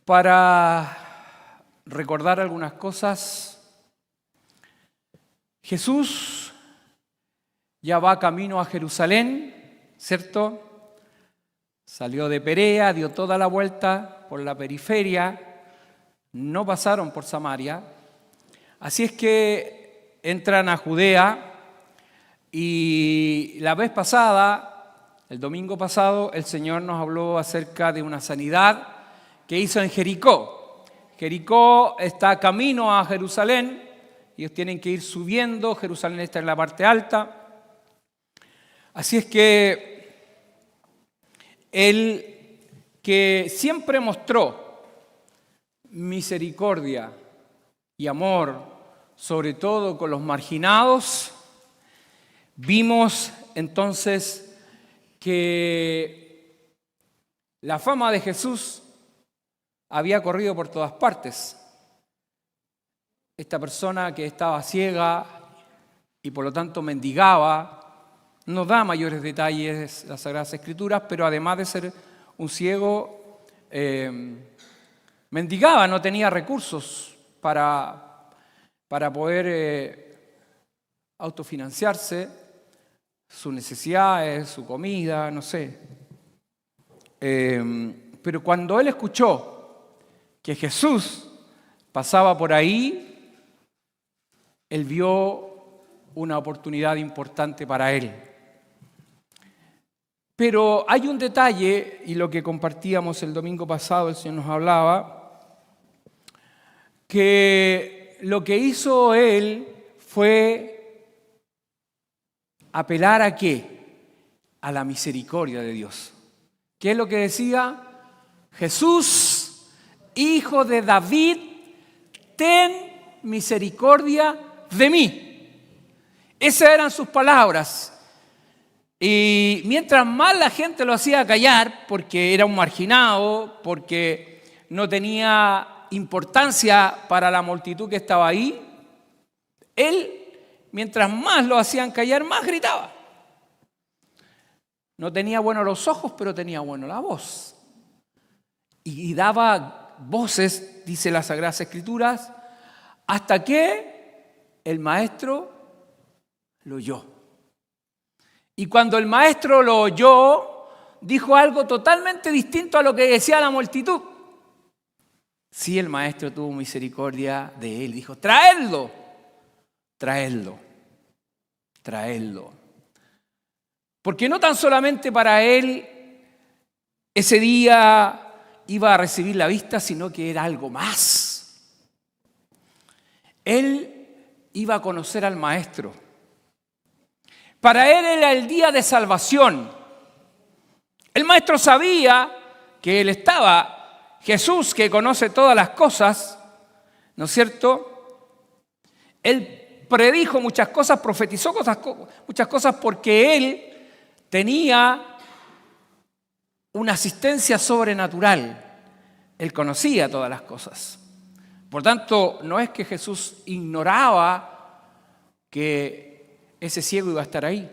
Para recordar algunas cosas, Jesús ya va camino a Jerusalén, ¿cierto? Salió de Perea, dio toda la vuelta por la periferia, no pasaron por Samaria. Así es que entran a Judea y la vez pasada, el domingo pasado, el Señor nos habló acerca de una sanidad que hizo en Jericó. Jericó está camino a Jerusalén, ellos tienen que ir subiendo, Jerusalén está en la parte alta. Así es que Él, que siempre mostró misericordia y amor, sobre todo con los marginados, vimos entonces que la fama de Jesús había corrido por todas partes. Esta persona que estaba ciega y por lo tanto mendigaba, no da mayores detalles las Sagradas Escrituras, pero además de ser un ciego, mendigaba, no tenía recursos para poder autofinanciarse sus necesidades, su comida, no sé. Pero cuando él escuchó que Jesús pasaba por ahí, él vio una oportunidad importante para él. Pero hay un detalle, y lo que compartíamos el domingo pasado, el Señor nos hablaba, que lo que hizo él fue apelar ¿a qué? A la misericordia de Dios. ¿Qué es lo que decía? Jesús, Hijo de David, ten misericordia de mí. Esas eran sus palabras. Y mientras más la gente lo hacía callar, porque era un marginado, porque no tenía importancia para la multitud que estaba ahí, él, mientras más lo hacían callar, más gritaba. No tenía buenos los ojos, pero tenía buena la voz. Y daba voces, dice las Sagradas Escrituras, hasta que el maestro lo oyó. Y cuando el maestro lo oyó, dijo algo totalmente distinto a lo que decía la multitud. Sí, el maestro tuvo misericordia de él. Dijo, traedlo, traedlo, traedlo. Porque no tan solamente para él ese día iba a recibir la vista, sino que era algo más. Él iba a conocer al Maestro. Para él era el día de salvación. El Maestro sabía que él estaba. Jesús, que conoce todas las cosas, ¿no es cierto? Él predijo muchas cosas, profetizó muchas cosas porque él tenía una asistencia sobrenatural. Él conocía todas las cosas. Por tanto, no es que Jesús ignoraba que ese ciego iba a estar ahí.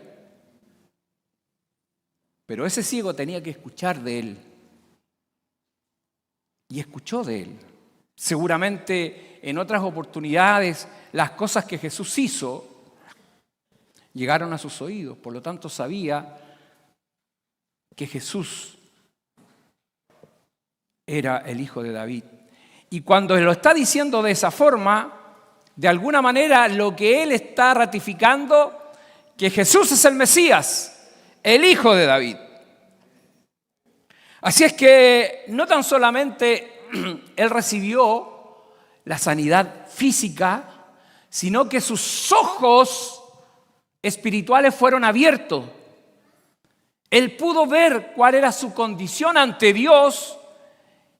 Pero ese ciego tenía que escuchar de él. Y escuchó de él. Seguramente en otras oportunidades las cosas que Jesús hizo llegaron a sus oídos. Por lo tanto, sabía que Jesús era el Hijo de David. Y cuando lo está diciendo de esa forma, de alguna manera lo que él está ratificando, que Jesús es el Mesías, el Hijo de David. Así es que no tan solamente él recibió la sanidad física, sino que sus ojos espirituales fueron abiertos. Él pudo ver cuál era su condición ante Dios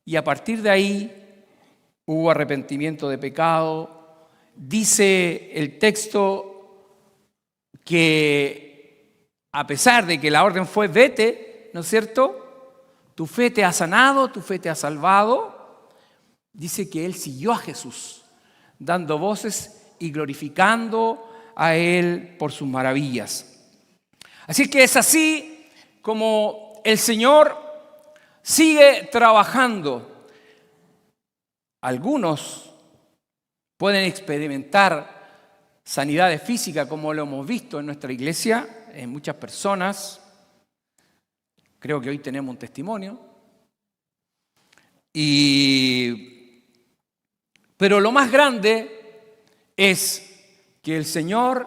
y a partir de ahí hubo arrepentimiento de pecado. Dice el texto que a pesar de que la orden fue vete, ¿no es cierto? Tu fe te ha sanado, tu fe te ha salvado. Dice que él siguió a Jesús, dando voces y glorificando a él por sus maravillas. Así que es así como el Señor sigue trabajando. Algunos pueden experimentar sanidades físicas, como lo hemos visto en nuestra iglesia, en muchas personas. Creo que hoy tenemos un testimonio. Pero lo más grande es que el Señor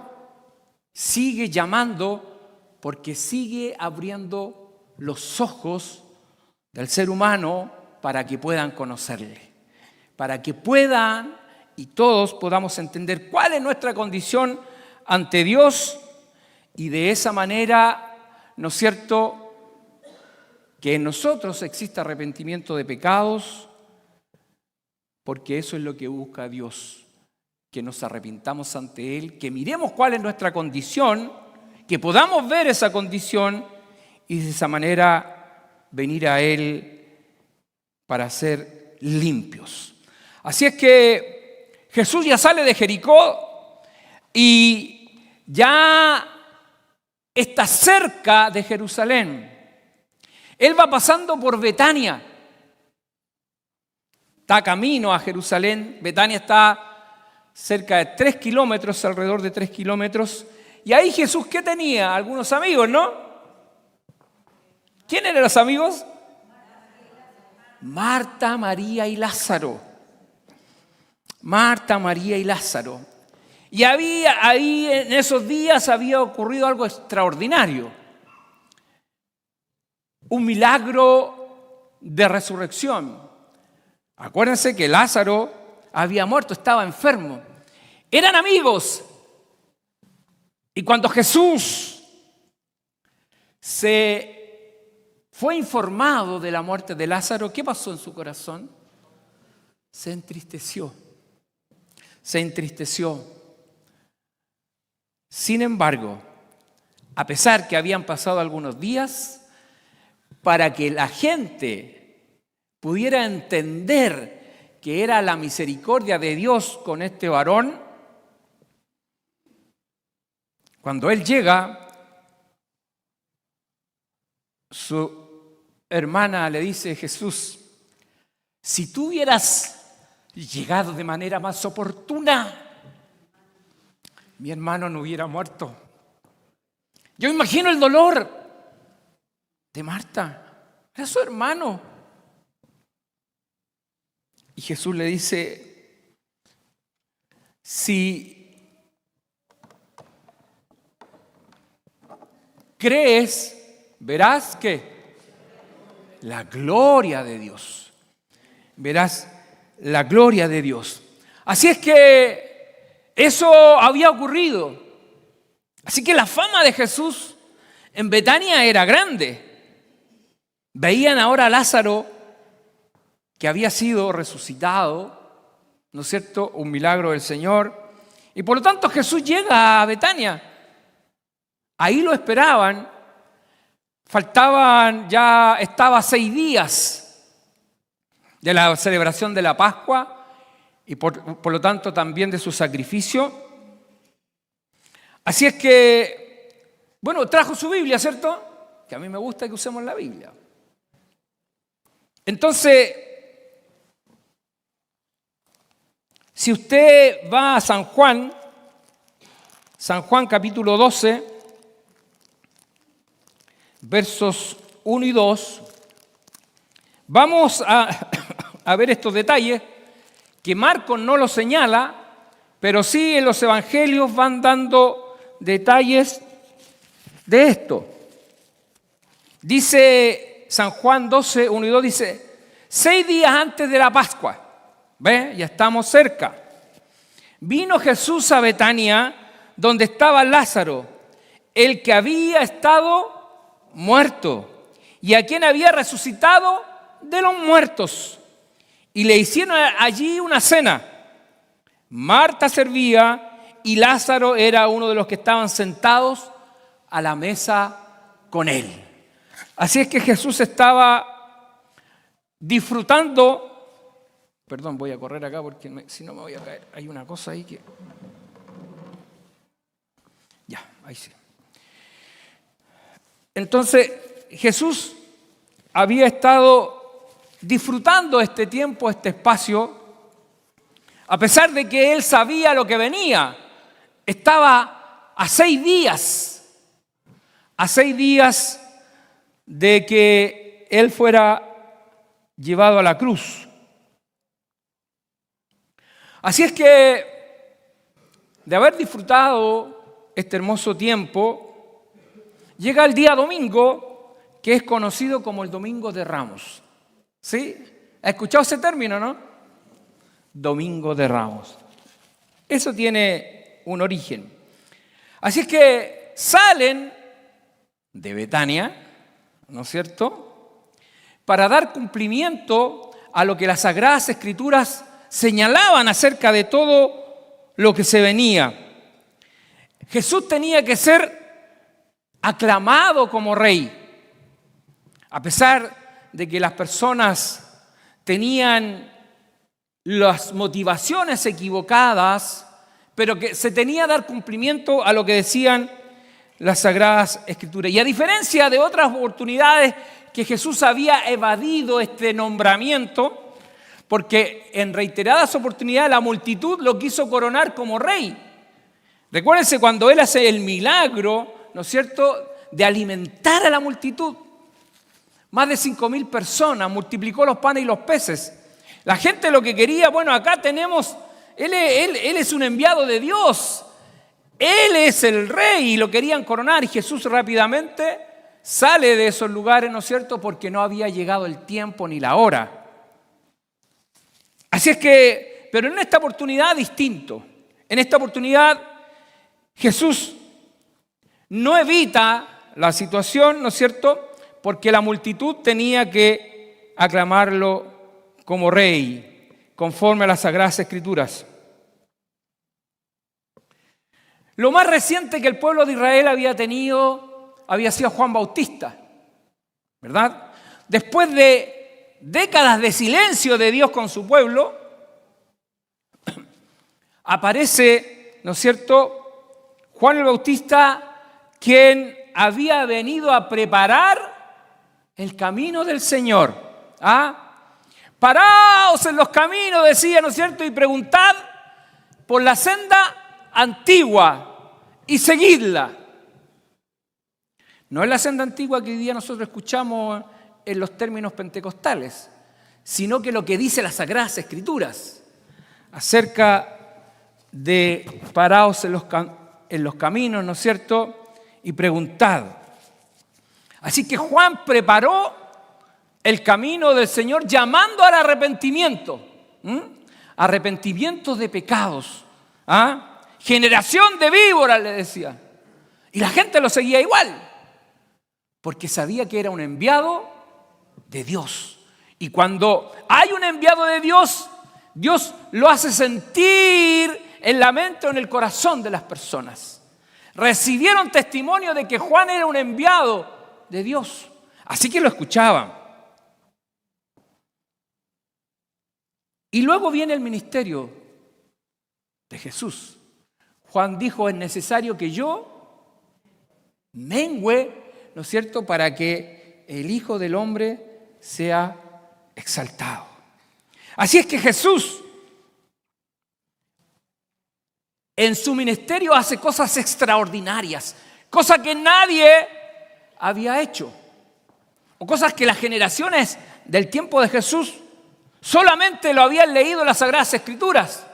sigue llamando, porque sigue abriendo los ojos del ser humano para que puedan conocerle, para que puedan y todos podamos entender cuál es nuestra condición ante Dios, y de esa manera, ¿no es cierto?, que en nosotros exista arrepentimiento de pecados, porque eso es lo que busca Dios, que nos arrepintamos ante Él, que miremos cuál es nuestra condición, que podamos ver esa condición y de esa manera venir a Él para ser limpios. Así es que Jesús ya sale de Jericó y ya está cerca de Jerusalén. Él va pasando por Betania. Está camino a Jerusalén. Betania está cerca de 3 kilómetros, alrededor de 3 kilómetros. Y ahí Jesús, ¿qué tenía? Algunos amigos, ¿no? ¿Quién eran los amigos? Marta, María y Lázaro. Marta, María y Lázaro. Y ahí en esos días había ocurrido algo extraordinario. Un milagro de resurrección. Acuérdense que Lázaro había muerto, estaba enfermo. Eran amigos. Y cuando Jesús se fue informado de la muerte de Lázaro, ¿qué pasó en su corazón? Se entristeció. Se entristeció. Sin embargo, a pesar que habían pasado algunos días, para que la gente pudiera entender que era la misericordia de Dios con este varón, cuando él llega, su hermana le dice: Jesús, si tú hubieras llegado de manera más oportuna, mi hermano no hubiera muerto. Yo imagino el dolor de Marta, era su hermano. Y Jesús le dice: si crees, verás que la gloria de Dios. Verás la gloria de Dios. Así es que eso había ocurrido. Así que la fama de Jesús en Betania era grande. Veían ahora a Lázaro, que había sido resucitado, ¿no es cierto?, un milagro del Señor. Y por lo tanto Jesús llega a Betania. Ahí lo esperaban. Estaba 6 días de la celebración de la Pascua y por lo tanto también de su sacrificio. Así es que, bueno, trajo su Biblia, ¿cierto? Que a mí me gusta que usemos la Biblia. Entonces, si usted va a San Juan capítulo 12, versos 1 y 2, vamos a ver estos detalles que Marcos no los señala, pero sí en los evangelios van dando detalles de esto. Dice San Juan 12, 1 y 2, dice: 6 días antes de la Pascua, ¿ve? Ya estamos cerca. Vino Jesús a Betania, donde estaba Lázaro, el que había estado muerto y a quien había resucitado de los muertos. Y le hicieron allí una cena. Marta servía y Lázaro era uno de los que estaban sentados a la mesa con él. Así es que Jesús estaba disfrutando. Perdón, voy a correr acá porque si no me voy a caer. Hay una cosa ahí que... Ya, ahí sí. Entonces, Jesús había estado disfrutando este tiempo, este espacio A pesar de que él sabía lo que venía, estaba a 6 días de que él fuera llevado a la cruz. Así es que, de haber disfrutado este hermoso tiempo, llega el día domingo, que es conocido como el Domingo de Ramos. ¿Sí? ¿Ha escuchado ese término, no? Domingo de Ramos. Eso tiene un origen. Así es que salen de Betania, ¿no es cierto?, para dar cumplimiento a lo que las Sagradas Escrituras señalaban acerca de todo lo que se venía. Jesús tenía que ser aclamado como rey. A pesar de que las personas tenían las motivaciones equivocadas, pero que se tenía que dar cumplimiento a lo que decían las Sagradas Escrituras. Y a diferencia de otras oportunidades que Jesús había evadido este nombramiento, porque en reiteradas oportunidades la multitud lo quiso coronar como rey. Recuérdense cuando él hace el milagro, ¿no es cierto?, de alimentar a la multitud. Más de 5.000 personas, multiplicó los panes y los peces. La gente lo que quería, bueno, acá tenemos, él es un enviado de Dios. Él es el rey y lo querían coronar. Y Jesús rápidamente sale de esos lugares, ¿no es cierto?, porque no había llegado el tiempo ni la hora. Así es que, pero en esta oportunidad distinto. En esta oportunidad Jesús no evita la situación, ¿no es cierto?, porque la multitud tenía que aclamarlo como rey, conforme a las Sagradas Escrituras. Lo más reciente que el pueblo de Israel había tenido había sido Juan Bautista, ¿verdad? Después de décadas de silencio de Dios con su pueblo, aparece, ¿no es cierto?, Juan el Bautista, quien había venido a preparar el camino del Señor. Paraos en los caminos, decía, ¿no es cierto?, y preguntad por la senda antigua y seguidla. No es la senda antigua que hoy día nosotros escuchamos en los términos pentecostales, sino que lo que dice las Sagradas Escrituras acerca de paraos en los caminos, ¿no es cierto?, y preguntad. Así que Juan preparó el camino del Señor llamando al arrepentimiento, arrepentimiento de pecados, generación de víboras, le decía. Y la gente lo seguía igual, porque sabía que era un enviado de Dios. Y cuando hay un enviado de Dios, Dios lo hace sentir en la mente o en el corazón de las personas. Recibieron testimonio de que Juan era un enviado de Dios, así que lo escuchaban. Y luego viene el ministerio de Jesús. Juan dijo, es necesario que yo mengüe, ¿no es cierto?, para que el Hijo del Hombre sea exaltado. Así es que Jesús en su ministerio hace cosas extraordinarias, cosas que nadie había hecho, o cosas que las generaciones del tiempo de Jesús solamente lo habían leído en las Sagradas Escrituras,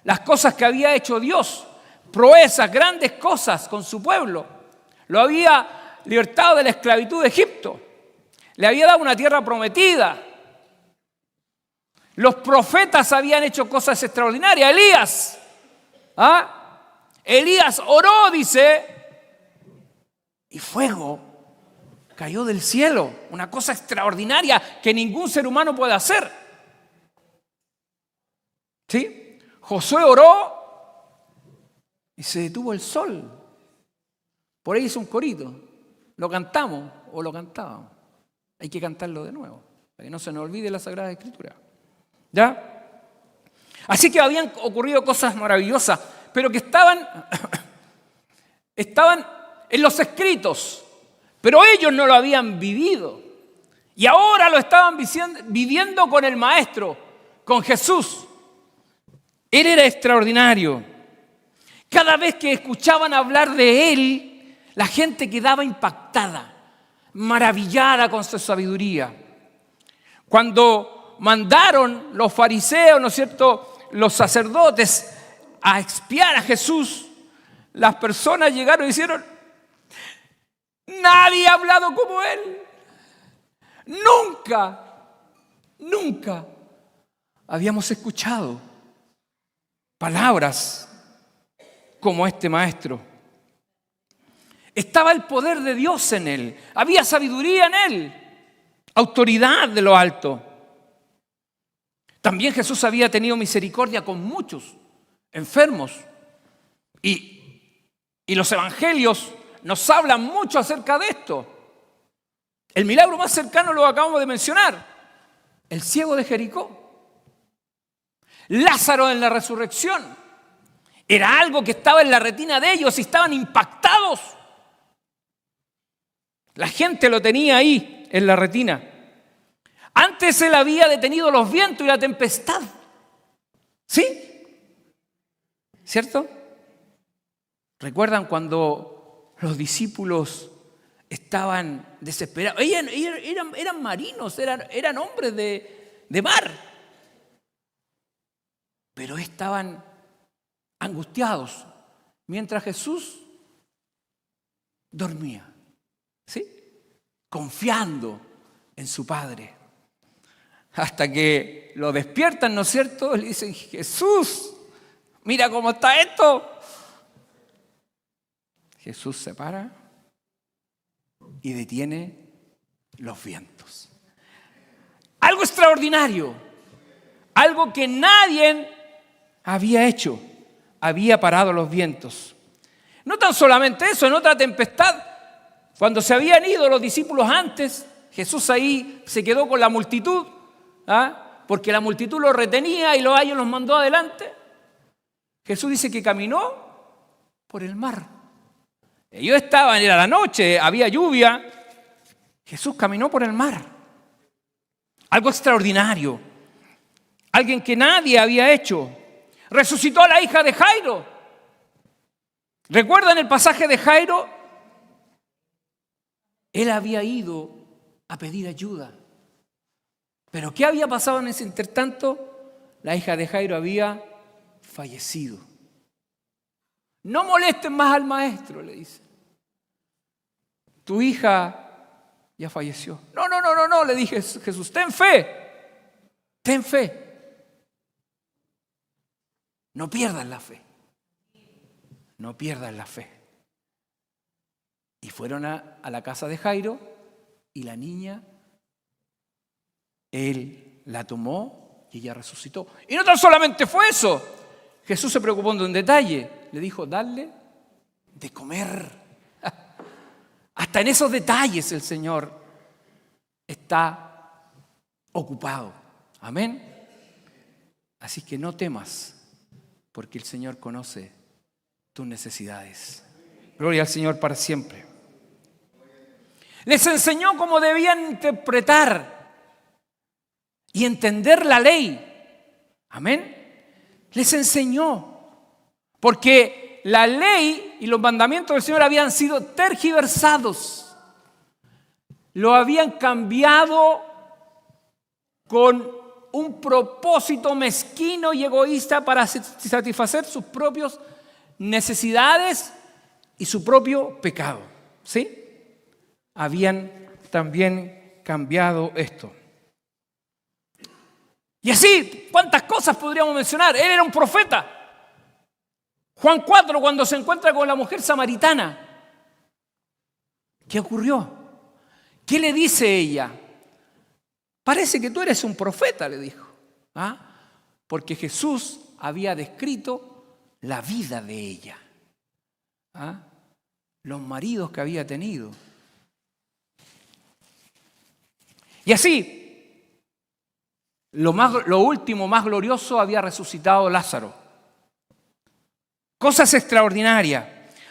las cosas que había hecho Dios, proezas, grandes cosas con su pueblo. Lo había libertado de la esclavitud de Egipto, le había dado una tierra prometida. Los profetas habían hecho cosas extraordinarias. Elías oró, dice, y fuego cayó del cielo, una cosa extraordinaria que ningún ser humano puede hacer. ¿Sí? Josué oró y se detuvo el sol. Por ahí hizo un corito. Lo cantamos o lo cantábamos. Hay que cantarlo de nuevo, para que no se nos olvide la Sagrada Escritura. ¿Ya? Así que habían ocurrido cosas maravillosas, pero que estaban en los escritos, pero ellos no lo habían vivido. Y ahora lo estaban viviendo con el Maestro, con Jesús. Él era extraordinario. Cada vez que escuchaban hablar de Él, la gente quedaba impactada, maravillada con su sabiduría. Cuando mandaron los fariseos, ¿no es cierto?, los sacerdotes a expiar a Jesús, las personas llegaron y dijeron: nadie ha hablado como Él. Nunca habíamos escuchado palabras como este maestro. Estaba el poder de Dios en Él, había sabiduría en Él, autoridad de lo alto. También Jesús había tenido misericordia con muchos enfermos. Y los evangelios nos hablan mucho acerca de esto. El milagro más cercano lo acabamos de mencionar: el ciego de Jericó. Lázaro en la resurrección. Era algo que estaba en la retina de ellos y estaban impactados. La gente lo tenía ahí en la retina. Antes Él había detenido los vientos y la tempestad. ¿Sí? ¿Cierto? ¿Recuerdan cuando los discípulos estaban desesperados? Eran marinos, eran hombres de mar. Pero estaban angustiados mientras Jesús dormía. ¿Sí? Confiando en su Padre. Hasta que lo despiertan, ¿no es cierto? Le dicen: Jesús, mira cómo está esto. Jesús se para y detiene los vientos. Algo extraordinario, algo que nadie había hecho, había parado los vientos. No tan solamente eso, en otra tempestad, cuando se habían ido los discípulos antes, Jesús ahí se quedó con la multitud, porque la multitud los retenía y ellos los mandó adelante. Jesús dice que caminó por el mar. Ellos estaban, era la noche, había lluvia. Jesús caminó por el mar. Algo extraordinario. Alguien que nadie había hecho. Resucitó a la hija de Jairo. ¿Recuerdan el pasaje de Jairo? Él había ido a pedir ayuda. ¿Pero qué había pasado en ese intertanto? La hija de Jairo había fallecido. No molesten más al maestro, le dice. Tu hija ya falleció. No, le dije Jesús, ten fe. No pierdas la fe. No pierdas la fe. Y fueron a la casa de Jairo y la niña, él la tomó y ella resucitó. Y no tan solamente fue eso. Jesús se preocupó de un detalle. Le dijo: darle de comer. Hasta en esos detalles el Señor está ocupado. Amén. Así que no temas, porque el Señor conoce tus necesidades. Gloria al Señor para siempre. Les enseñó cómo debían interpretar y entender la ley. Amén. Les enseñó. Porque la ley y los mandamientos del Señor habían sido tergiversados. Lo habían cambiado con un propósito mezquino y egoísta para satisfacer sus propias necesidades y su propio pecado. ¿Sí? Habían también cambiado esto. Y así, ¿cuántas cosas podríamos mencionar? Él era un profeta. Juan 4, cuando se encuentra con la mujer samaritana, ¿qué ocurrió? ¿Qué le dice ella? Parece que tú eres un profeta, le dijo. Porque Jesús había descrito la vida de ella. Los maridos que había tenido. Y así, lo último, más glorioso, había resucitado Lázaro. Cosas extraordinarias.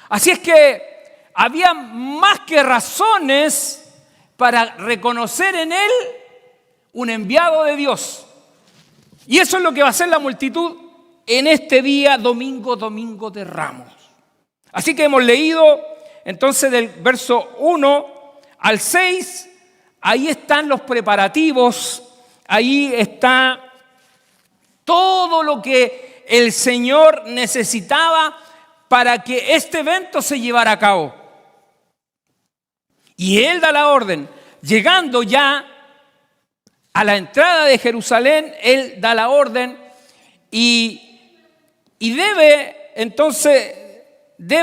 Así es que había más que razones para reconocer en él un enviado de Dios. Y eso es lo que va a hacer la multitud en este día domingo de Ramos. Así que hemos leído entonces del verso 1 al 6, ahí están los preparativos, ahí está todo lo que el Señor necesitaba para que este evento se llevara a cabo. Y Él da la orden, llegando ya a la entrada de Jerusalén, Él da la orden y debe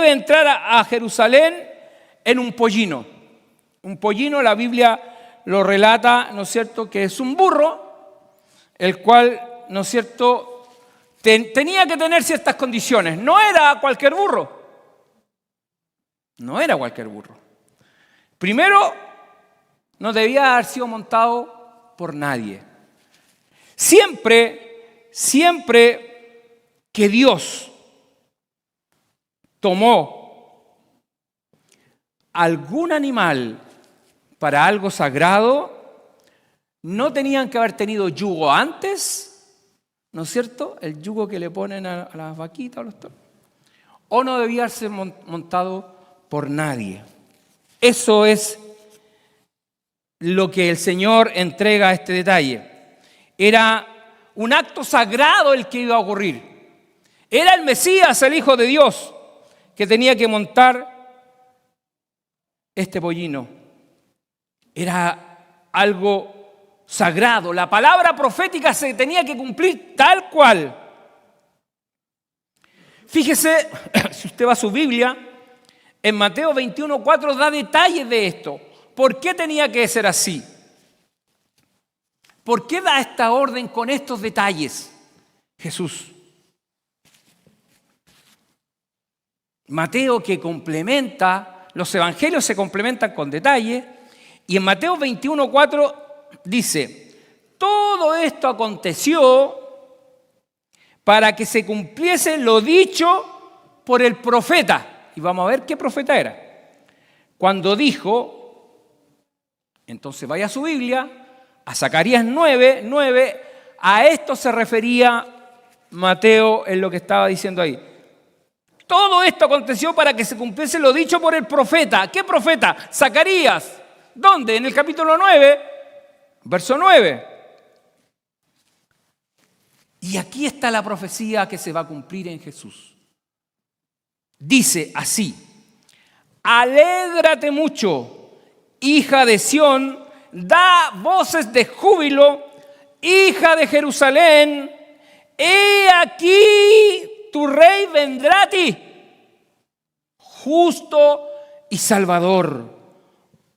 entrar a Jerusalén en un pollino. Un pollino, la Biblia lo relata, ¿no es cierto?, que es un burro, el cual, ¿no es cierto?, tenía que tener ciertas condiciones. No era cualquier burro. No era cualquier burro. Primero, no debía haber sido montado por nadie. Siempre que Dios tomó algún animal para algo sagrado, no tenían que haber tenido yugo antes, ¿no es cierto? El yugo que le ponen a las vaquitas o los toros. O no debía ser montado por nadie. Eso es lo que el Señor entrega a este detalle. Era un acto sagrado el que iba a ocurrir. Era el Mesías, el Hijo de Dios, que tenía que montar este pollino. Era algo sagrado. La palabra profética se tenía que cumplir tal cual. Fíjese, si usted va a su Biblia, en Mateo 21:4 da detalles de esto. ¿Por qué tenía que ser así? ¿Por qué da esta orden con estos detalles Jesús? Mateo, que complementa, los evangelios se complementan con detalles, y en Mateo 21:4 dice: todo esto aconteció para que se cumpliese lo dicho por el profeta. Y vamos a ver qué profeta era. Cuando dijo, entonces vaya a su Biblia, a Zacarías 9:9, a esto se refería Mateo en lo que estaba diciendo ahí. Todo esto aconteció para que se cumpliese lo dicho por el profeta. ¿Qué profeta? Zacarías. ¿Dónde? En el capítulo 9, verso 9. Y aquí está la profecía que se va a cumplir en Jesús. Dice así: alégrate mucho, hija de Sión, da voces de júbilo, hija de Jerusalén, he aquí tu rey vendrá a ti, justo y salvador,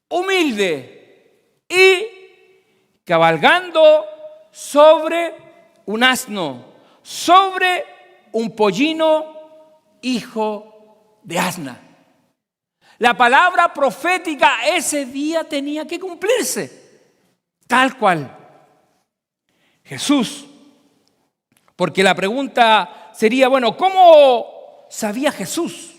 humilde y cabalgando sobre un asno, sobre un pollino, hijo de asna. La palabra profética ese día tenía que cumplirse, tal cual. Jesús, porque la pregunta sería, bueno, ¿cómo sabía Jesús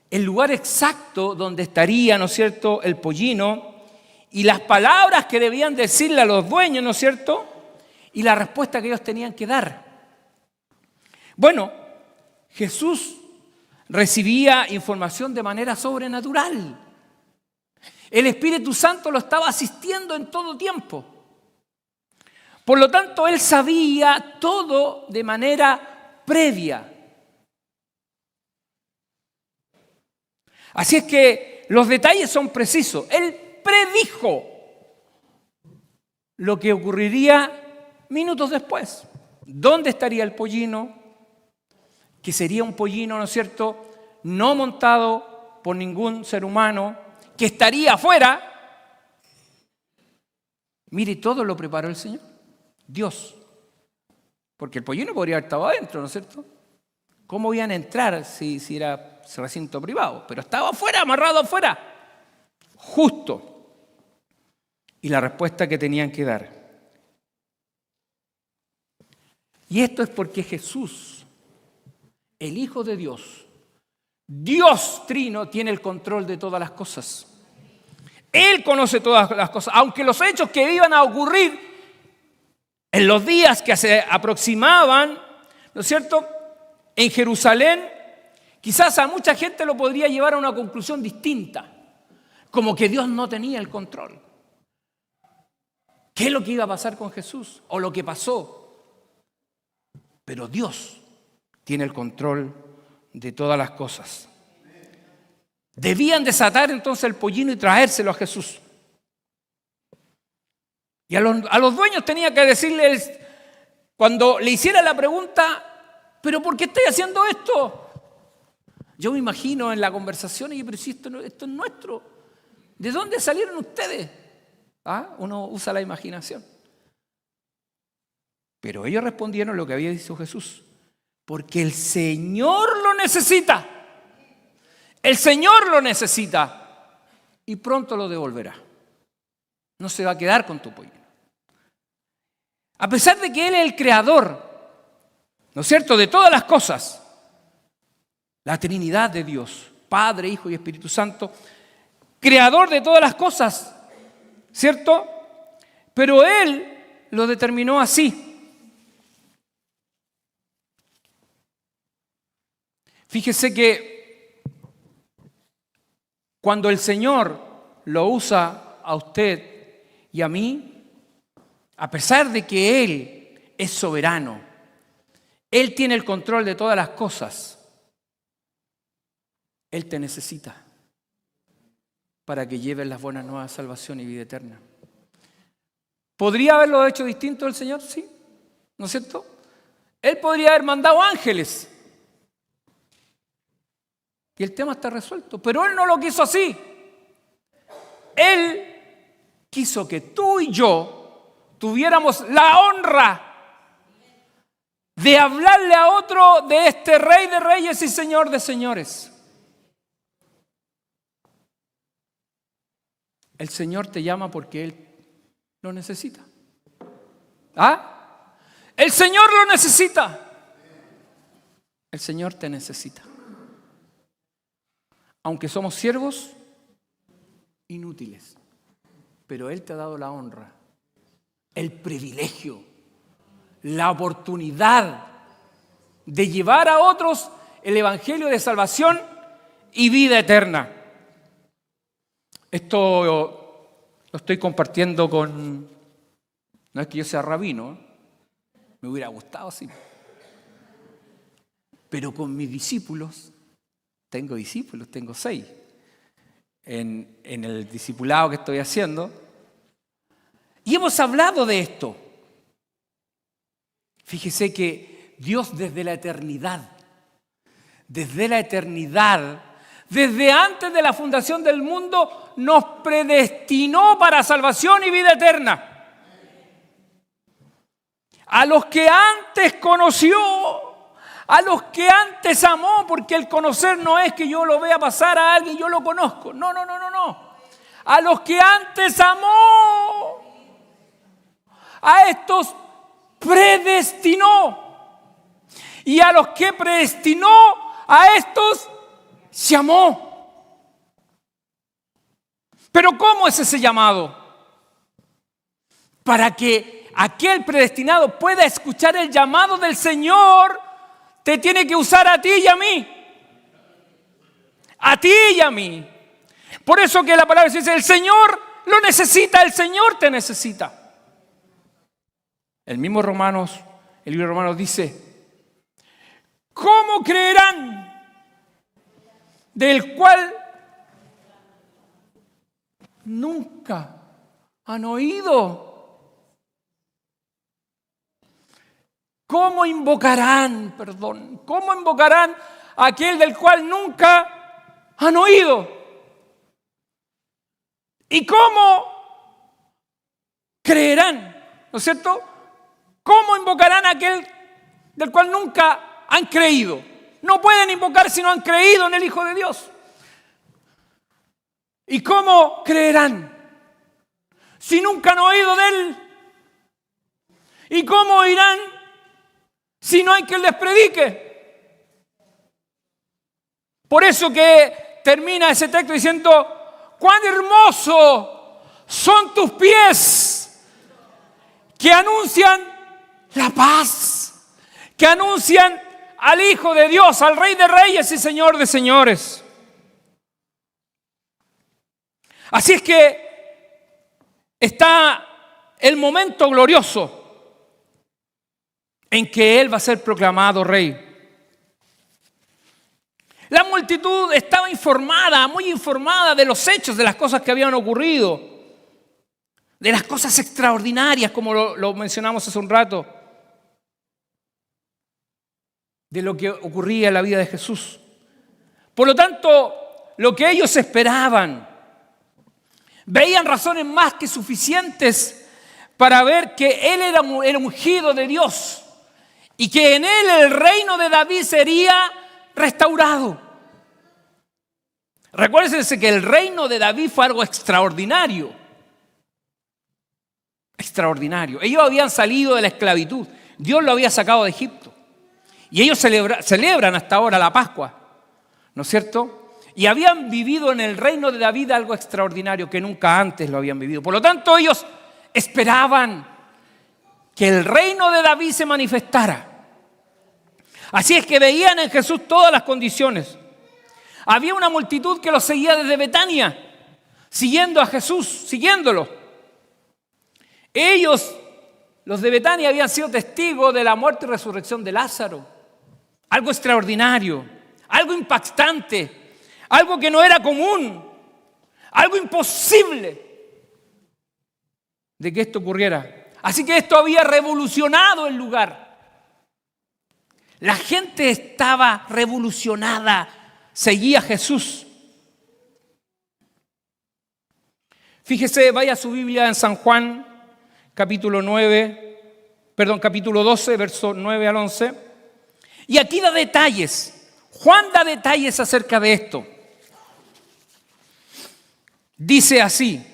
el lugar exacto donde estaría, ¿no es cierto?, el pollino, y las palabras que debían decirle a los dueños, ¿no es cierto?, y la respuesta que ellos tenían que dar? Bueno, Jesús recibía información de manera sobrenatural. El Espíritu Santo lo estaba asistiendo en todo tiempo. Por lo tanto, Él sabía todo de manera previa. Así es que los detalles son precisos. Él predijo lo que ocurriría minutos después. ¿Dónde estaría el pollino? Que sería un pollino, ¿no es cierto?, no montado por ningún ser humano, que estaría afuera. Mire, todo lo preparó el Señor, Dios. Porque el pollino podría haber estado adentro, ¿no es cierto? ¿Cómo iban a entrar si era recinto privado? Pero estaba afuera, amarrado afuera. Justo. Y la respuesta que tenían que dar. Y esto es porque Jesús, el Hijo de Dios, Dios Trino, tiene el control de todas las cosas. Él conoce todas las cosas, aunque los hechos que iban a ocurrir en los días que se aproximaban ¿no es cierto?, en Jerusalén, quizás a mucha gente lo podría llevar a una conclusión distinta, como que Dios no tenía el control. ¿Qué es lo que iba a pasar con Jesús? O lo que pasó. Pero Dios tiene el control de todas las cosas. Debían desatar entonces el pollino y traérselo a Jesús. Y a los dueños tenía que decirles, cuando le hiciera la pregunta, ¿pero por qué estoy haciendo esto? Yo me imagino en la conversación, y pero si esto es nuestro, ¿de dónde salieron ustedes? Uno usa la imaginación. Pero ellos respondieron lo que había dicho Jesús, porque el Señor lo necesita. El Señor lo necesita y pronto lo devolverá. No se va a quedar con tu pollino. A pesar de que Él es el creador, ¿no es cierto?, de todas las cosas, la Trinidad de Dios, Padre, Hijo y Espíritu Santo, creador de todas las cosas, ¿cierto? Pero Él lo determinó así. Fíjese que cuando el Señor lo usa a usted y a mí, a pesar de que Él es soberano, Él tiene el control de todas las cosas, Él te necesita para que lleves las buenas nuevas de salvación y vida eterna. ¿Podría haberlo hecho distinto el Señor? Sí, ¿no es cierto? Él podría haber mandado ángeles y el tema está resuelto, pero Él no lo quiso así. Él quiso que tú y yo tuviéramos la honra de hablarle a otro de este Rey de Reyes y Señor de Señores. El Señor te llama porque Él lo necesita. El Señor lo necesita. El Señor te necesita. Aunque somos siervos inútiles, pero Él te ha dado la honra, el privilegio, la oportunidad de llevar a otros el evangelio de salvación y vida eterna. Esto lo estoy compartiendo con... No es que yo sea rabino, me hubiera gustado así. Pero con mis discípulos, tengo 6 en el discipulado que estoy haciendo. Y hemos hablado de esto. Fíjese que Dios desde la eternidad, desde antes de la fundación del mundo, nos predestinó para salvación y vida eterna. A los que antes conoció, a los que antes amó, porque el conocer no es que yo lo vea pasar a alguien y yo lo conozco. No. A los que antes amó, a estos predestinó. Y a los que predestinó, a estos llamó. Pero ¿cómo es ese llamado? Para que aquel predestinado pueda escuchar el llamado del Señor, te tiene que usar a ti y a mí. A ti y a mí. Por eso que la palabra dice, el Señor lo necesita, el Señor te necesita. El mismo el libro de Romanos dice, ¿cómo creerán del cual nunca han oído? ¿Cómo invocarán a aquel del cual nunca han oído? ¿Y cómo creerán? ¿No es cierto? ¿Cómo invocarán a aquel del cual nunca han creído? No pueden invocar si no han creído en el Hijo de Dios. ¿Y cómo creerán si nunca han oído de Él? ¿Y cómo oirán si no hay quien les predique? Por eso que termina ese texto diciendo, cuán hermoso son tus pies que anuncian la paz, que anuncian al Hijo de Dios, al Rey de Reyes y Señor de Señores. Así es que está el momento glorioso en que Él va a ser proclamado Rey. La multitud estaba informada, muy informada de los hechos, de las cosas que habían ocurrido, de las cosas extraordinarias, como lo mencionamos hace un rato, de lo que ocurría en la vida de Jesús. Por lo tanto, lo que ellos esperaban, veían razones más que suficientes para ver que Él era el ungido de Dios y que en Él el reino de David sería restaurado. Recuérdense que el reino de David fue algo extraordinario. Extraordinario. Ellos habían salido de la esclavitud. Dios lo había sacado de Egipto. Y ellos celebran hasta ahora la Pascua, ¿no es cierto? Y habían vivido en el reino de David algo extraordinario que nunca antes lo habían vivido. Por lo tanto, ellos esperaban que el reino de David se manifestara. Así es que veían en Jesús todas las condiciones. Había una multitud que lo seguía desde Betania, siguiendo a Jesús, siguiéndolo. Ellos, los de Betania, habían sido testigos de la muerte y resurrección de Lázaro. Algo extraordinario, algo impactante, algo que no era común, algo imposible de que esto ocurriera. Así que esto había revolucionado el lugar. La gente estaba revolucionada, seguía a Jesús. Fíjese, vaya a su Biblia en San Juan, capítulo 12, versos 9 al 11. Y aquí da detalles. Juan da detalles acerca de esto. Dice así: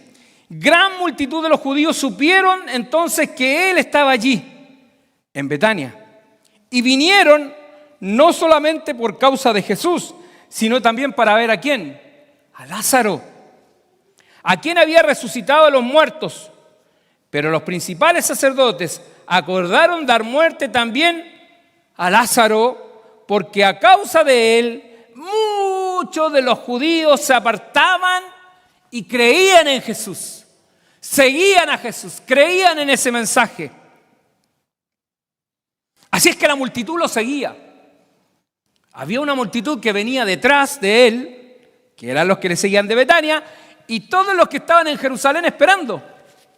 gran multitud de los judíos supieron entonces que Él estaba allí, en Betania. Y vinieron no solamente por causa de Jesús, sino también para ver ¿a quién? A Lázaro, a quien había resucitado de los muertos. Pero los principales sacerdotes acordaron dar muerte también a Lázaro, porque a causa de él muchos de los judíos se apartaban y creían en Jesús, seguían a Jesús, creían en ese mensaje. Así es que la multitud lo seguía. Había una multitud que venía detrás de él, que eran los que le seguían de Betania, y todos los que estaban en Jerusalén esperando,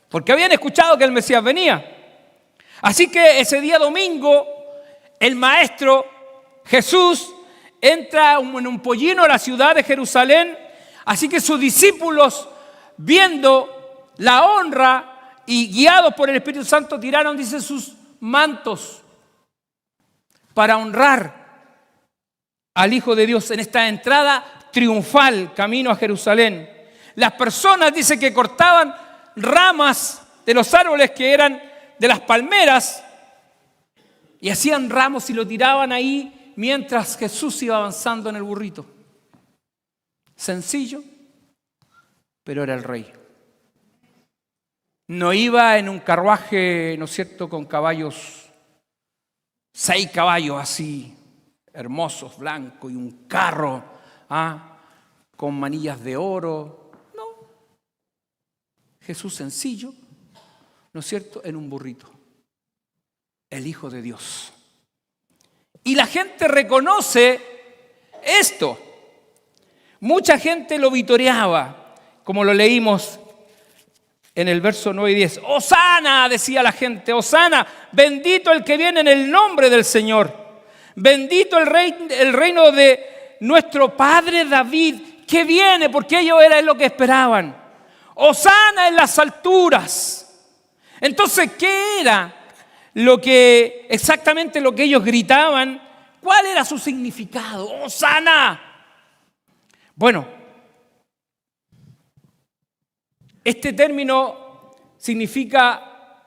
porque habían escuchado que el Mesías venía. Así que ese día domingo, el maestro Jesús entra en un pollino a la ciudad de Jerusalén. Así que sus discípulos, viendo la honra y guiados por el Espíritu Santo, tiraron, dice, sus mantos para honrar al Hijo de Dios en esta entrada triunfal camino a Jerusalén. Las personas, dice, que cortaban ramas de los árboles que eran de las palmeras y hacían ramos y lo tiraban ahí mientras Jesús iba avanzando en el burrito. Sencillo, pero era el rey. No iba en un carruaje, ¿no es cierto?, con caballos, 6 caballos así, hermosos, blancos, y un carro con manillas de oro. No. Jesús sencillo, ¿no es cierto?, en un burrito. El Hijo de Dios. Y la gente reconoce esto. Mucha gente lo vitoreaba, como lo leímos en el verso 9 y 10. ¡Hosana!, decía la gente, ¡hosana! Bendito el que viene en el nombre del Señor. Bendito el reino de nuestro Padre David, que viene, porque ellos eran lo que esperaban. ¡Hosana en las alturas! Entonces, ¿qué era exactamente lo que ellos gritaban? ¿Cuál era su significado? ¡Hosana! Bueno, este término significa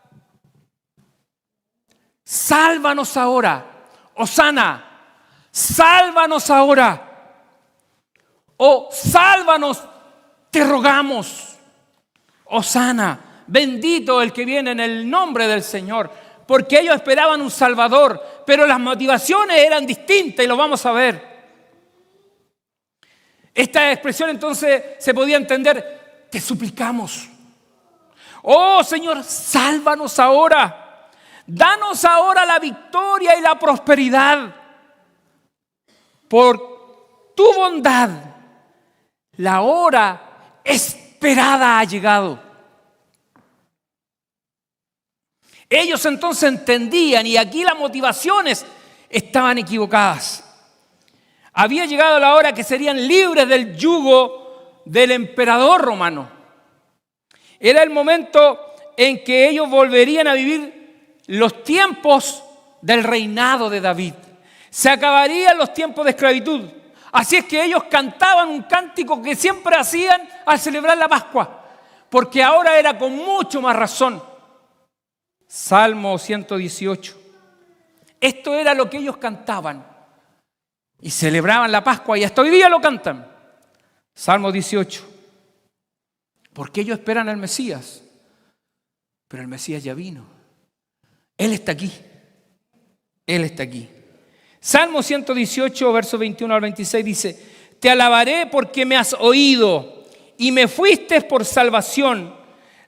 sálvanos ahora. Hosana, sálvanos ahora. O sálvanos, te rogamos. Hosana, bendito el que viene en el nombre del Señor. Porque ellos esperaban un Salvador, pero las motivaciones eran distintas y lo vamos a ver. Esta expresión entonces se podía entender: te suplicamos. Oh Señor, sálvanos ahora. Danos ahora la victoria y la prosperidad. Por tu bondad, la hora esperada ha llegado. Ellos entonces entendían, y aquí las motivaciones estaban equivocadas. Había llegado la hora que serían libres del yugo del emperador romano. Era el momento en que ellos volverían a vivir los tiempos del reinado de David. Se acabarían los tiempos de esclavitud. Así es que ellos cantaban un cántico que siempre hacían al celebrar la Pascua, porque ahora era con mucho más razón. Salmo 118. Esto era lo que ellos cantaban y celebraban la Pascua, y hasta hoy día lo cantan. Salmo 18. Porque ellos esperan al Mesías, pero el Mesías ya vino. Él está aquí. Él está aquí. Salmo 118, versos 21 al 26 dice: te alabaré porque me has oído y me fuiste por salvación.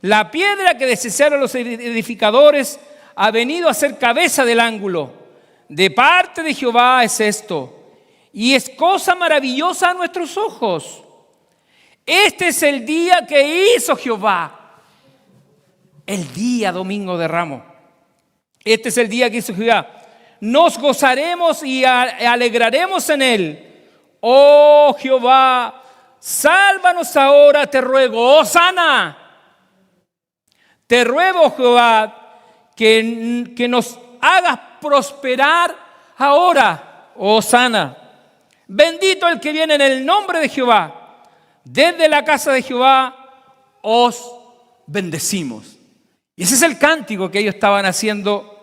La piedra que desecharon los edificadores ha venido a ser cabeza del ángulo. De parte de Jehová es esto, y es cosa maravillosa a nuestros ojos. Este es el día que hizo Jehová, el día domingo de Ramos. Este es el día que hizo Jehová. Nos gozaremos y alegraremos en él. Oh Jehová, sálvanos ahora, te ruego. Oh sana. Te ruego, Jehová, que nos hagas prosperar ahora, oh sana. Bendito el que viene en el nombre de Jehová. Desde la casa de Jehová os bendecimos. Y ese es el cántico que ellos estaban haciendo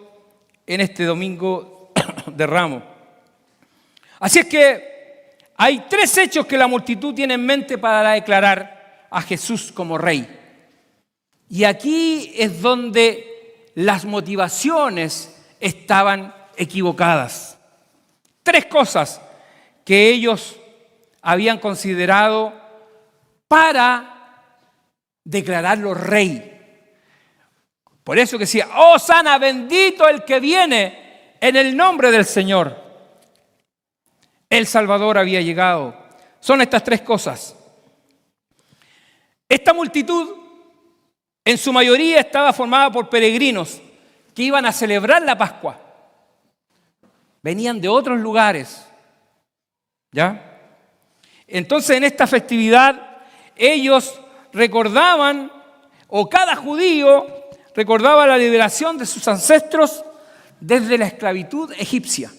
en este domingo de Ramos. Así es que hay tres hechos que la multitud tiene en mente para declarar a Jesús como rey. Y aquí es donde las motivaciones estaban equivocadas. Tres cosas que ellos habían considerado para declararlo rey. Por eso que decía: oh sana, bendito el que viene en el nombre del Señor. El Salvador había llegado. Son estas tres cosas. Esta multitud en su mayoría estaba formada por peregrinos que iban a celebrar la Pascua. Venían de otros lugares. ¿Ya? Entonces en esta festividad ellos recordaban, o cada judío recordaba la liberación de sus ancestros desde la esclavitud egipcia.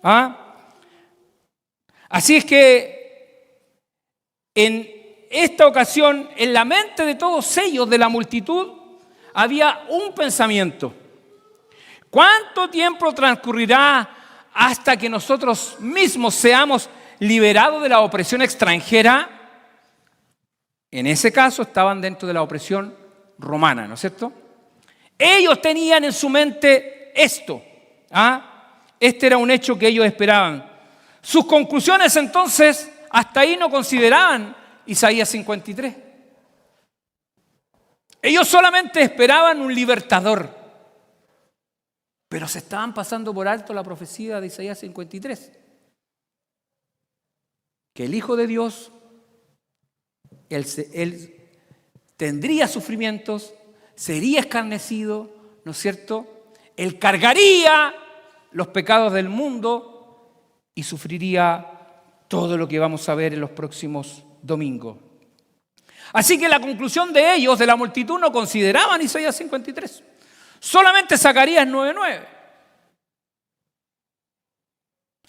¿Ah? Así es que en esta ocasión, en la mente de todos ellos, de la multitud, había un pensamiento: ¿cuánto tiempo transcurrirá hasta que nosotros mismos seamos liberados de la opresión extranjera? En ese caso estaban dentro de la opresión romana, ¿no es cierto? Ellos tenían en su mente esto. Este era un hecho que ellos esperaban. Sus conclusiones entonces hasta ahí no consideraban Isaías 53. Ellos solamente esperaban un libertador, pero se estaban pasando por alto la profecía de Isaías 53, que el Hijo de Dios, él tendría sufrimientos, sería escarnecido, ¿no es cierto? Él cargaría los pecados del mundo y sufriría todo lo que vamos a ver en los próximos domingos. Así que la conclusión de ellos, de la multitud, no consideraban Isaías 53. Solamente Zacarías 9:9.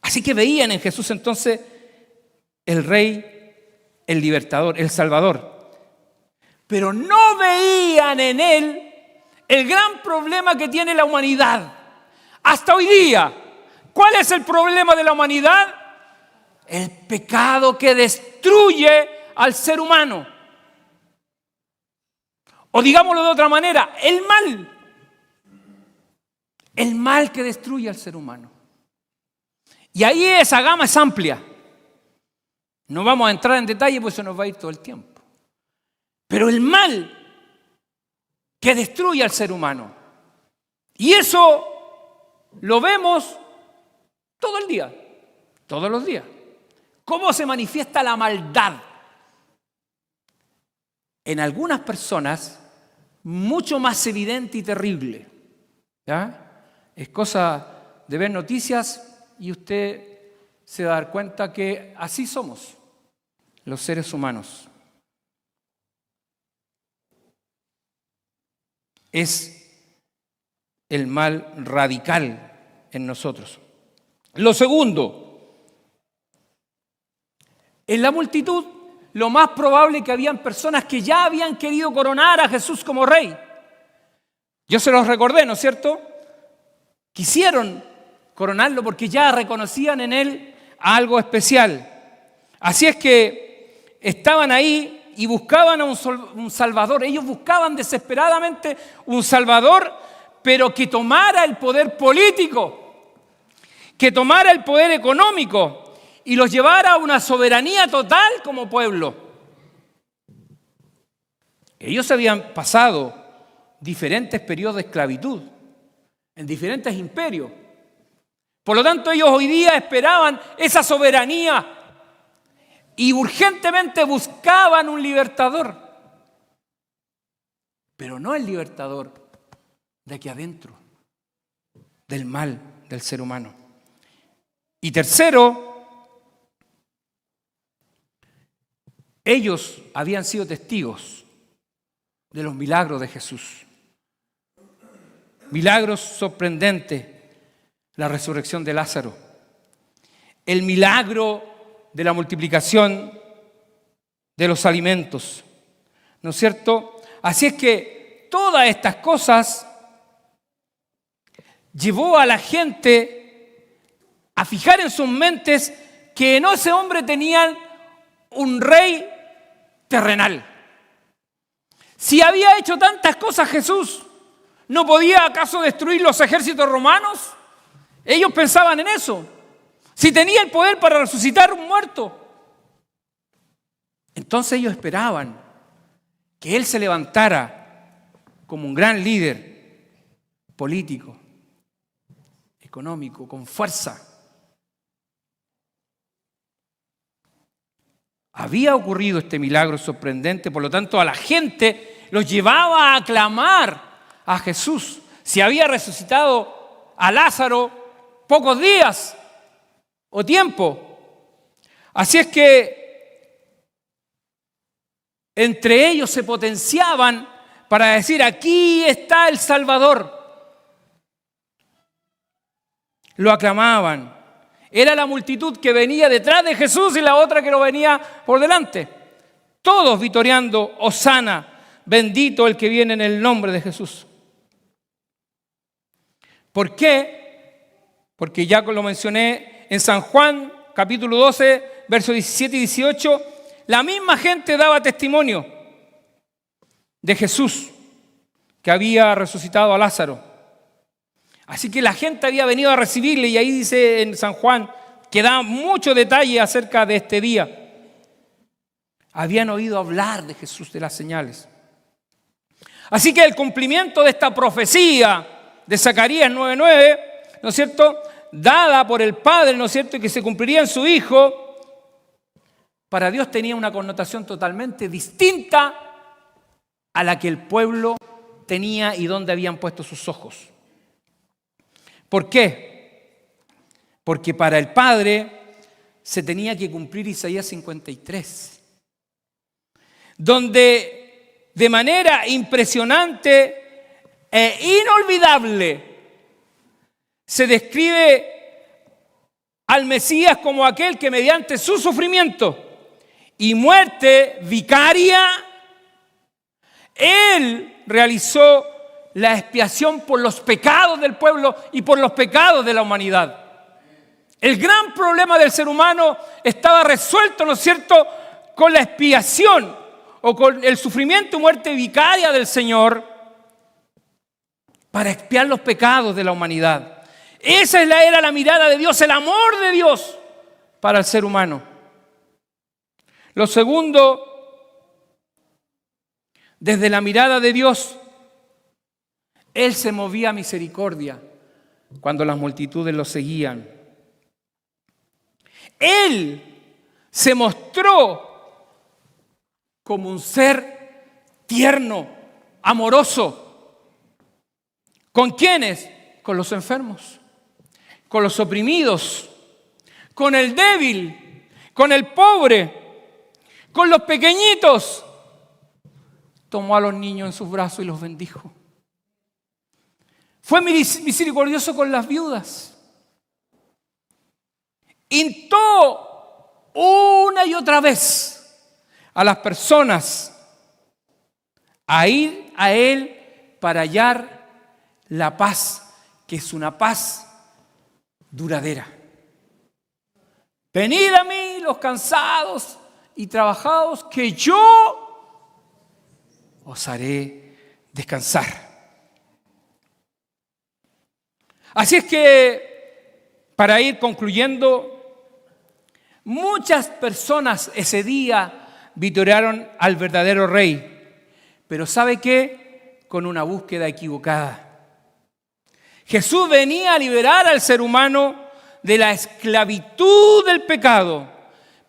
Así que veían en Jesús entonces el Rey, el Libertador, el Salvador. Pero no veían en Él el gran problema que tiene la humanidad. Hasta hoy día, ¿cuál es el problema de la humanidad? El pecado que destruye al ser humano. O digámoslo de otra manera, el mal. el mal que destruye al ser humano. Y ahí esa gama es amplia. No vamos a entrar en detalle porque se nos va a ir todo el tiempo. Pero el mal que destruye al ser humano. Y eso lo vemos todo el día, todos los días. ¿Cómo se manifiesta la maldad? En algunas personas, mucho más evidente y terrible. ¿Ya? Es cosa de ver noticias y usted se va a dar cuenta que así somos los seres humanos. Es el mal radical en nosotros. Lo segundo, en la multitud, lo más probable que habían personas que ya habían querido coronar a Jesús como rey. Yo se los recordé, ¿no es cierto? Quisieron coronarlo porque ya reconocían en él algo especial. Así es que estaban ahí y buscaban a un Salvador. Ellos buscaban desesperadamente un Salvador, pero que tomara el poder político, que tomara el poder económico y los llevara a una soberanía total como pueblo. Ellos habían pasado diferentes periodos de esclavitud en diferentes imperios. Por lo tanto, ellos hoy día esperaban esa soberanía y urgentemente buscaban un libertador. Pero no el libertador de aquí adentro, del mal del ser humano. Y tercero, ellos habían sido testigos de los milagros de Jesús. Milagros sorprendentes, la resurrección de Lázaro, el milagro de la multiplicación de los alimentos, ¿no es cierto? Así es que todas estas cosas llevó a la gente a fijar en sus mentes que en ese hombre tenían un rey terrenal. Si había hecho tantas cosas Jesús, ¿no podía acaso destruir los ejércitos romanos? Ellos pensaban en eso. Si tenía el poder para resucitar un muerto. Entonces ellos esperaban que él se levantara como un gran líder político, económico, con fuerza. Había ocurrido este milagro sorprendente, por lo tanto a la gente los llevaba a aclamar a Jesús. Si había resucitado a Lázaro pocos días o tiempo. Así es que entre ellos se potenciaban para decir: aquí está el Salvador. Lo aclamaban. Era la multitud que venía detrás de Jesús y la otra que lo venía por delante. Todos vitoreando: Hosana, bendito el que viene en el nombre de Jesús. ¿Por qué? Porque ya lo mencioné en San Juan, capítulo 12, versos 17 y 18, la misma gente daba testimonio de Jesús, que había resucitado a Lázaro. Así que la gente había venido a recibirle, y ahí dice en San Juan que da mucho detalle acerca de este día. Habían oído hablar de Jesús, de las señales. Así que el cumplimiento de esta profecía de Zacarías 9:9, ¿no es cierto?, dada por el Padre, ¿no es cierto?, y que se cumpliría en su Hijo, para Dios tenía una connotación totalmente distinta a la que el pueblo tenía y donde habían puesto sus ojos. ¿Por qué? Porque para el Padre se tenía que cumplir Isaías 53, donde de manera impresionante e inolvidable se describe al Mesías como aquel que mediante su sufrimiento y muerte vicaria, Él realizó la expiación por los pecados del pueblo y por los pecados de la humanidad. El gran problema del ser humano estaba resuelto, ¿no es cierto?, con la expiación o con el sufrimiento y muerte vicaria del Señor, para expiar los pecados de la humanidad. Esa era la mirada de Dios, el amor de Dios para el ser humano. Lo segundo, desde la mirada de Dios, Él se movía a misericordia cuando las multitudes lo seguían. Él se mostró como un ser tierno, amoroso. ¿Con quiénes? Con los enfermos, con los oprimidos, con el débil, con el pobre, con los pequeñitos. Tomó a los niños en sus brazos y los bendijo. Fue misericordioso con las viudas. Instó una y otra vez a las personas a ir a Él para hallar la paz, que es una paz duradera. Venid a mí los cansados y trabajados, que yo os haré descansar. Así es que, para ir concluyendo, muchas personas ese día vitorearon al verdadero rey, pero ¿sabe qué? Con una búsqueda equivocada. Jesús venía a liberar al ser humano de la esclavitud del pecado.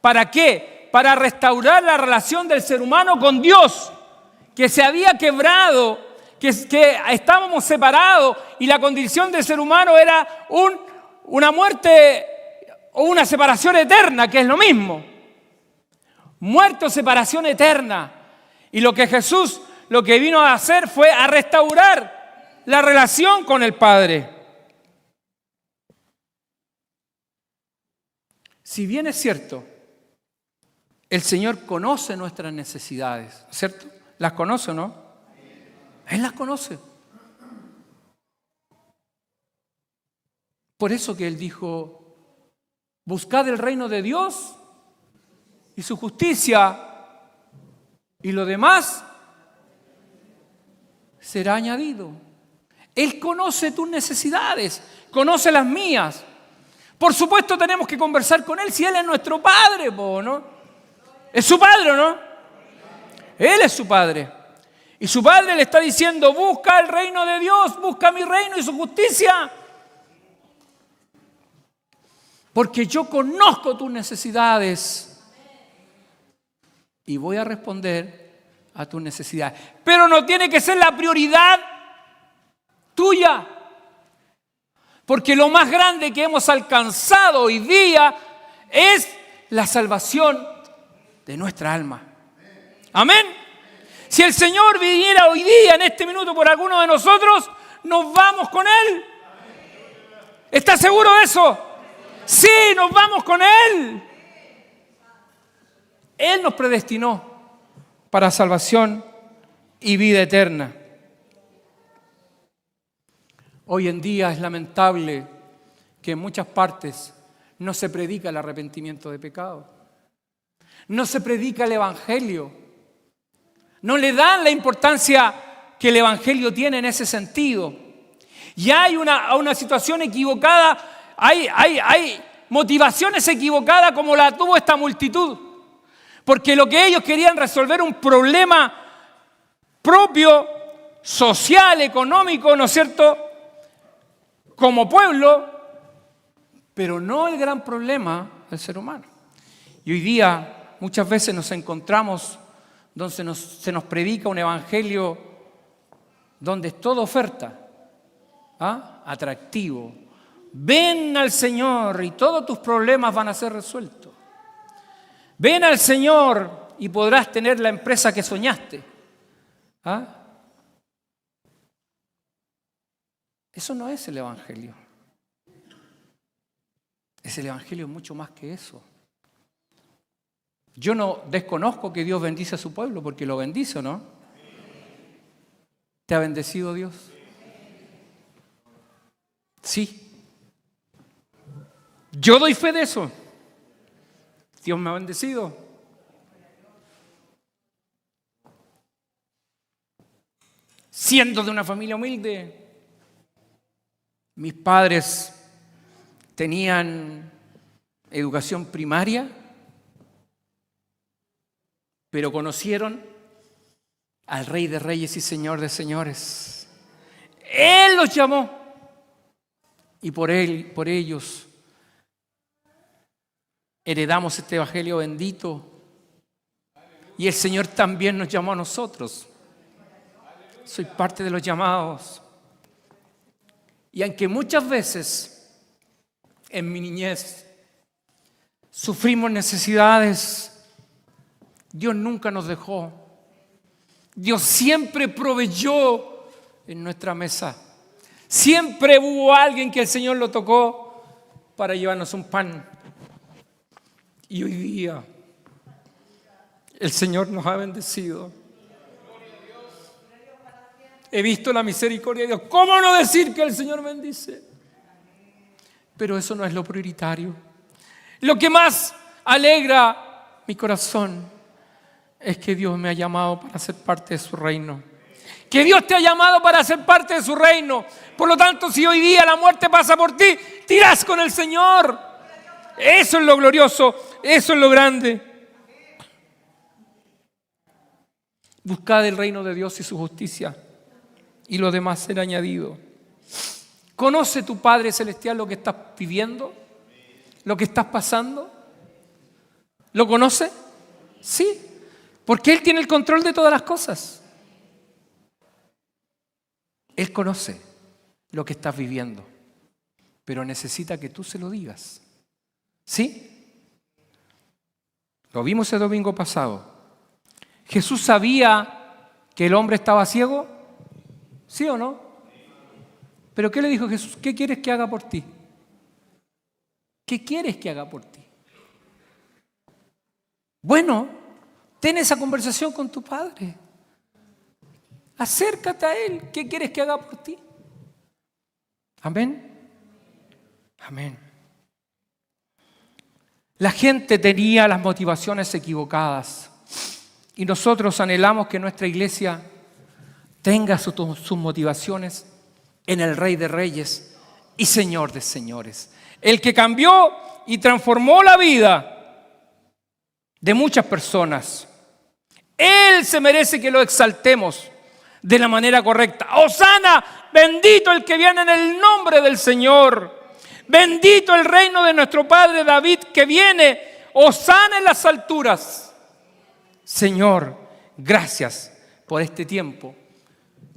¿Para qué? Para restaurar la relación del ser humano con Dios, que se había quebrado, que estábamos separados y la condición del ser humano era una muerte o una separación eterna, que es lo mismo. Muerte o separación eterna. Y lo que Jesús lo que vino a hacer fue a restaurar la relación con el Padre. Si bien es cierto, el Señor conoce nuestras necesidades, ¿cierto? ¿Las conoce o no? Él las conoce. Por eso que Él dijo, buscad el reino de Dios y su justicia, y lo demás será añadido. Él conoce tus necesidades, conoce las mías. Por supuesto tenemos que conversar con Él si Él es nuestro Padre, ¿no? ¿Es su Padre o no? Él es su Padre. Y su Padre le está diciendo, busca el reino de Dios, busca mi reino y su justicia. Porque yo conozco tus necesidades y voy a responder a tus necesidades. Pero no tiene que ser la prioridad tuya. Porque lo más grande que hemos alcanzado hoy día es la salvación de nuestra alma. Amén. Si el Señor viniera hoy día, en este minuto, por alguno de nosotros, nos vamos con Él. ¿Estás seguro de eso? Sí, nos vamos con Él. Él nos predestinó para salvación y vida eterna. Hoy en día es lamentable que en muchas partes no se predica el arrepentimiento de pecado. No se predica el Evangelio. No le dan la importancia que el Evangelio tiene en ese sentido. Y hay una situación equivocada, hay motivaciones equivocadas como la tuvo esta multitud. Porque lo que ellos querían resolver un problema propio, social, económico, ¿no es cierto?, como pueblo, pero no el gran problema del ser humano. Y hoy día muchas veces nos encontramos donde se nos predica un evangelio donde es toda oferta, atractivo. Ven al Señor y todos tus problemas van a ser resueltos. Ven al Señor y podrás tener la empresa que soñaste. Eso no es el Evangelio. Es el Evangelio mucho más que eso. Yo no desconozco que Dios bendice a su pueblo, porque lo bendice, ¿no? ¿Te ha bendecido Dios? Sí. Yo doy fe de eso. Dios me ha bendecido. Siendo de una familia humilde, Mis padres tenían educación primaria, pero conocieron al Rey de Reyes y Señor de Señores. Él los llamó y por ellos heredamos este evangelio bendito. Y el Señor también nos llamó a nosotros. Soy parte de los llamados. Y aunque muchas veces en mi niñez sufrimos necesidades, Dios nunca nos dejó. Dios siempre proveyó en nuestra mesa. Siempre hubo alguien que el Señor lo tocó para llevarnos un pan. Y hoy día el Señor nos ha bendecido. He visto la misericordia de Dios. ¿Cómo no decir que el Señor bendice? Pero eso no es lo prioritario. Lo que más alegra mi corazón es que Dios me ha llamado para ser parte de su reino. Que Dios te ha llamado para ser parte de su reino. Por lo tanto, si hoy día la muerte pasa por ti, te irás con el Señor. Eso es lo glorioso, eso es lo grande. Buscad el reino de Dios y su justicia, y lo demás será añadido. ¿Conoce tu Padre Celestial lo que estás viviendo? ¿Lo que estás pasando? ¿Lo conoce? Sí, porque Él tiene el control de todas las cosas. Él conoce lo que estás viviendo, pero necesita que tú se lo digas. ¿Sí? Lo vimos el domingo pasado. ¿Jesús sabía que el hombre estaba ciego? ¿Sí o no? ¿Pero qué le dijo Jesús? ¿Qué quieres que haga por ti? ¿Qué quieres que haga por ti? Bueno, ten esa conversación con tu Padre. Acércate a Él. ¿Qué quieres que haga por ti? Amén. Amén. La gente tenía las motivaciones equivocadas y nosotros anhelamos que nuestra iglesia tenga sus motivaciones en el Rey de Reyes y Señor de Señores, el que cambió y transformó la vida de muchas personas. Él se merece que lo exaltemos de la manera correcta. ¡Hosana! Bendito el que viene en el nombre del Señor. Bendito el reino de nuestro Padre David que viene. ¡Hosana en las alturas! Señor, gracias por este tiempo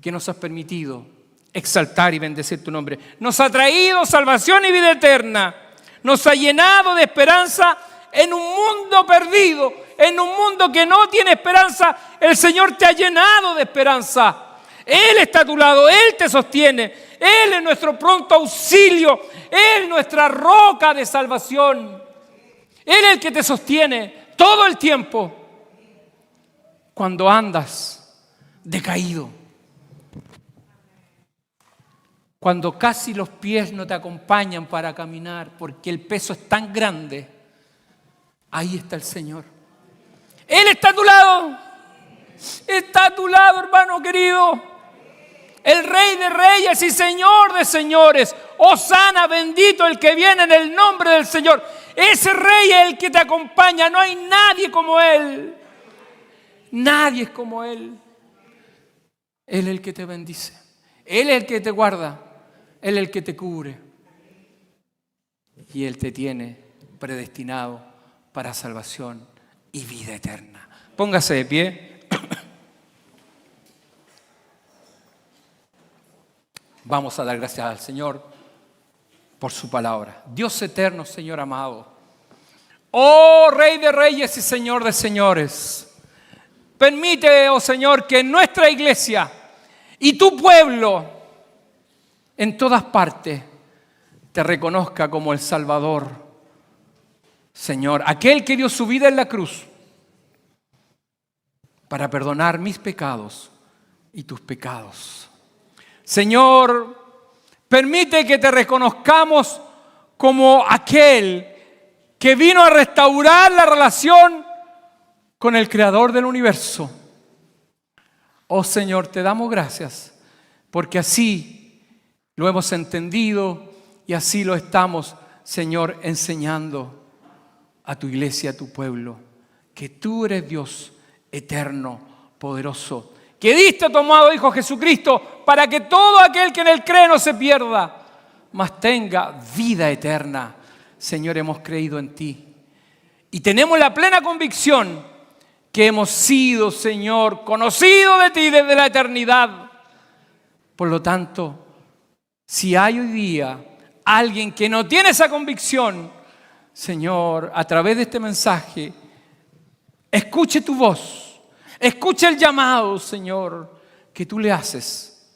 que nos has permitido exaltar y bendecir tu nombre. Nos ha traído salvación y vida eterna. Nos ha llenado de esperanza en un mundo perdido, en un mundo que no tiene esperanza. El Señor te ha llenado de esperanza. Él está a tu lado, Él te sostiene. Él es nuestro pronto auxilio. Él es nuestra roca de salvación. Él es el que te sostiene todo el tiempo cuando andas decaído. Cuando casi los pies no te acompañan para caminar porque el peso es tan grande, ahí está el Señor. Él está a tu lado. Está a tu lado, hermano querido. El Rey de Reyes y Señor de Señores. Hosana, bendito el que viene en el nombre del Señor. Ese Rey es el que te acompaña. No hay nadie como Él. Nadie es como Él. Él es el que te bendice. Él es el que te guarda. Él es el que te cubre. Y Él te tiene predestinado para salvación y vida eterna. Póngase de pie. Vamos a dar gracias al Señor por su palabra. Dios eterno, Señor amado. Oh Rey de Reyes y Señor de Señores. Permite, oh Señor, que en nuestra iglesia y tu pueblo en todas partes te reconozca como el Salvador. Señor, aquel que dio su vida en la cruz para perdonar mis pecados y tus pecados. Señor, permite que te reconozcamos como aquel que vino a restaurar la relación con el Creador del universo. Oh Señor, te damos gracias porque así lo hemos entendido y así lo estamos, Señor, enseñando a tu iglesia, a tu pueblo, que tú eres Dios eterno, poderoso, que diste a tu amado Hijo Jesucristo para que todo aquel que en él cree no se pierda, mas tenga vida eterna. Señor, hemos creído en ti y tenemos la plena convicción que hemos sido, Señor, conocidos de ti desde la eternidad. Por lo tanto, si hay hoy día alguien que no tiene esa convicción, Señor, a través de este mensaje, escuche tu voz, escuche el llamado, Señor, que tú le haces,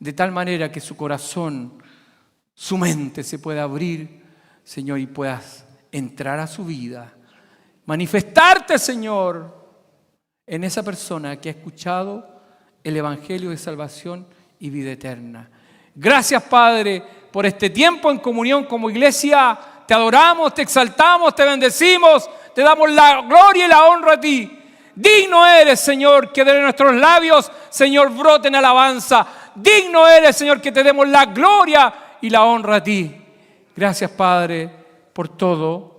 de tal manera que su corazón, su mente se pueda abrir, Señor, y puedas entrar a su vida, manifestarte, Señor, en esa persona que ha escuchado el Evangelio de salvación y vida eterna. Gracias, Padre, por este tiempo en comunión como iglesia. Te adoramos, te exaltamos, te bendecimos, te damos la gloria y la honra a ti. Digno eres, Señor, que de nuestros labios, Señor, broten alabanza. Digno eres, Señor, que te demos la gloria y la honra a ti. Gracias, Padre, por todo.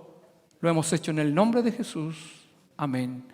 Lo hemos hecho en el nombre de Jesús. Amén.